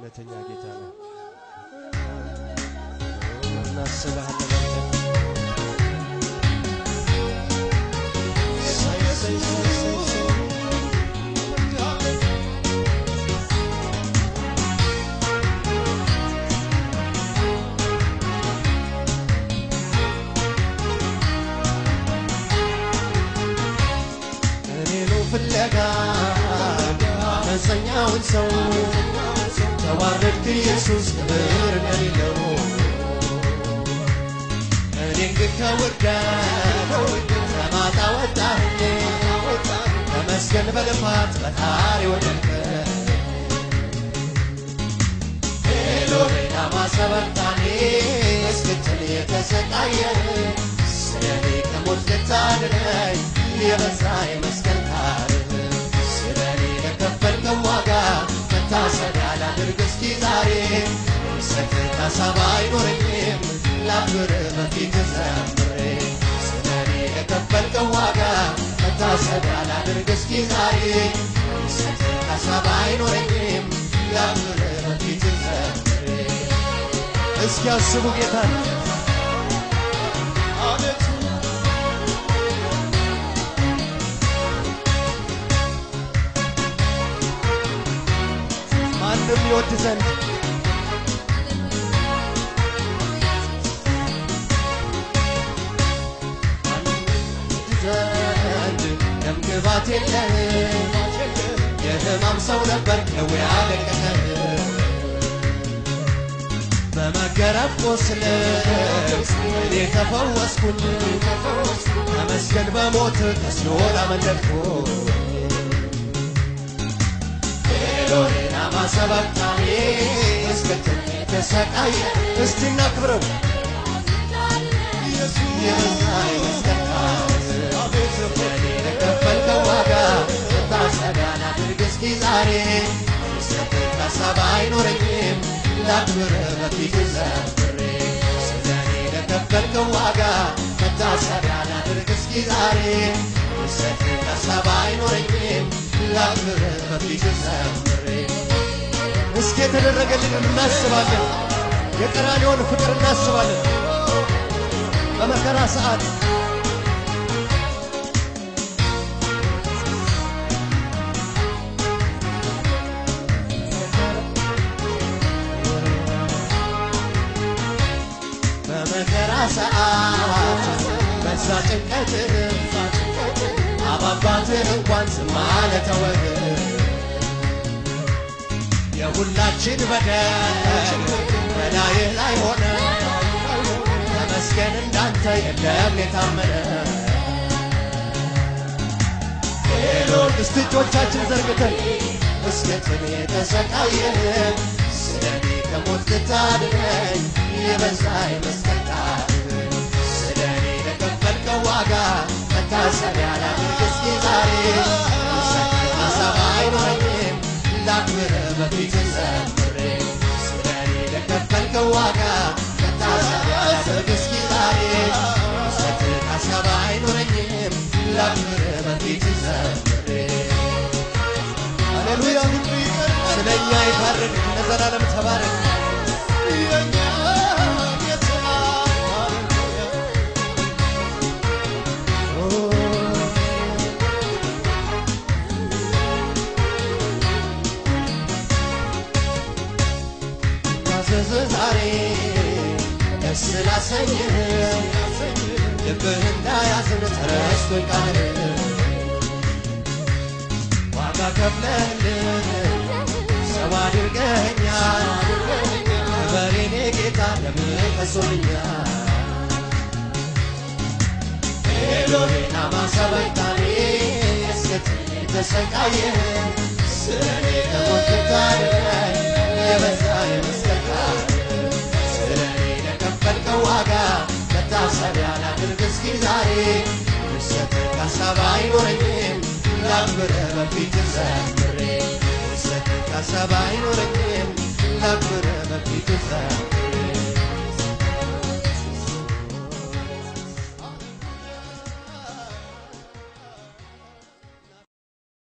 እውነተኛ ጌታ ነው እናስብሃለን አመፀኛውን ሰው ተዋረድክ ኢየሱስ ክብር ለሌለው እኔን ግን ከውርደት ከማጣ ወጣኸኝ ተመስገን በልፋት ፈጣሪ ወደድከኝ ኤሎሄ ላማ ሰበቅታኒ እስክትል የተሰቃየ ስለኔ ከሞት ልታድነኝ የበዛ የመስቀል ታሪክ ስለኔ ለከፈልከው ዋጋ መታሰቢያ ላድርግ እስኪ ዛሬ ሰክታ ሰባ አይኖረኝም ላክብር በፊትህ ዘምሬ ስለኔ ለከፈልከው ዋጋ መታሰቢያ ላድርግ እስኪ ዛሬ ሰክታ ሰባ አይኖረኝም ላክብር በፊትህ ዘምሬ እስኪ አስቡ ጌታን ማንም ይወድ ዘንድ ደም ግባት የለህም የህማም ሰው ነበር ደዌ ያለቀቀህ በመገረፍ ቆስል እኔ ተፈወስኩኝ ተመስገን በሞት ከሲኦል አመለጥኩኝ ኤሎሄ ላማ ሰበቅታኒ እስክትል የተሰቃየ እስቲ እናክብረው የበዛ የመስቀል ታሪክ ለኔ ለከፈልከው ዋጋ መታሰቢያ ላድርግ እስኪ ዛሬ ሰክታ ሰባ አይኖረኝም ላክብር በፊትህ ዘምሬ ስለኔ ለከፈልከው ዋጋ መታሰቢያ ላድርግ እስኪ ዛሬ ሰክታ ሰባ አይኖረኝም ላክብር በፊትህ ዘምሬ እስኪ የተደረገልንን እናስባለን የቀራንዮውን ፍቅር እናስባለን በመከራ ሰዓት በመከራ ሰዓት በዛ ጭንቀትህ አባባትህ እንኳን ዝም አለ ተወህ የሁላችን በደል በላይህ ላይ ሆነ ተመስገን እንዳንተ የለም የታመነ ኤሎሄ እስቲ እጆቻችን ዘርግተን እስክትል የተሰቃየህ ስለኔ ከሞት ልታድነኝ የበዛ የመስቀል ታሪክ ስለኔ ለከፈልከው ዋጋ መታሰቢያ ላድርግ እስኪ ዛሬ ሰክታ ሰባ አይኖረኝም ላክብር በፊትህ ዘምሬ ስለኔ ለከፈልከው ዋጋ መታሰቢያ ላድርግ እስኪ ዛሬ ሰክታ ሰባ አይኖረኝም ላክብር በፊትህ ዘምሬ ሃሌሉያ ስለኛ ይባረክ ለዘላለም ተባረክ ዛሬ ደስ ላሰኝህ ልብህ እንዳያዝን ተረስቶ ቃልህ ዋጋ ከፍለህልኝ ሰው አድርገኸኛል ክበር የኔ ጌታ ደምህ ፈሶልኛል ኤሎሄ ላማ ሰበቅታኒ እስክትል የተሰቃየህ ስለኔ ከሞት ልታድነኝ የበዛ የመስቀል ታሪክ ስለኔ ለከፈልከው ዋጋ መታሰቢያ ላድርግ እስኪ ዛሬ ሰክታ ሰባ አይኖረኝም ላክብር በፊትህ ዘምሬ ሰክታ ሰባ አይኖረኝም ላክብር በፊትህ ዘምሬ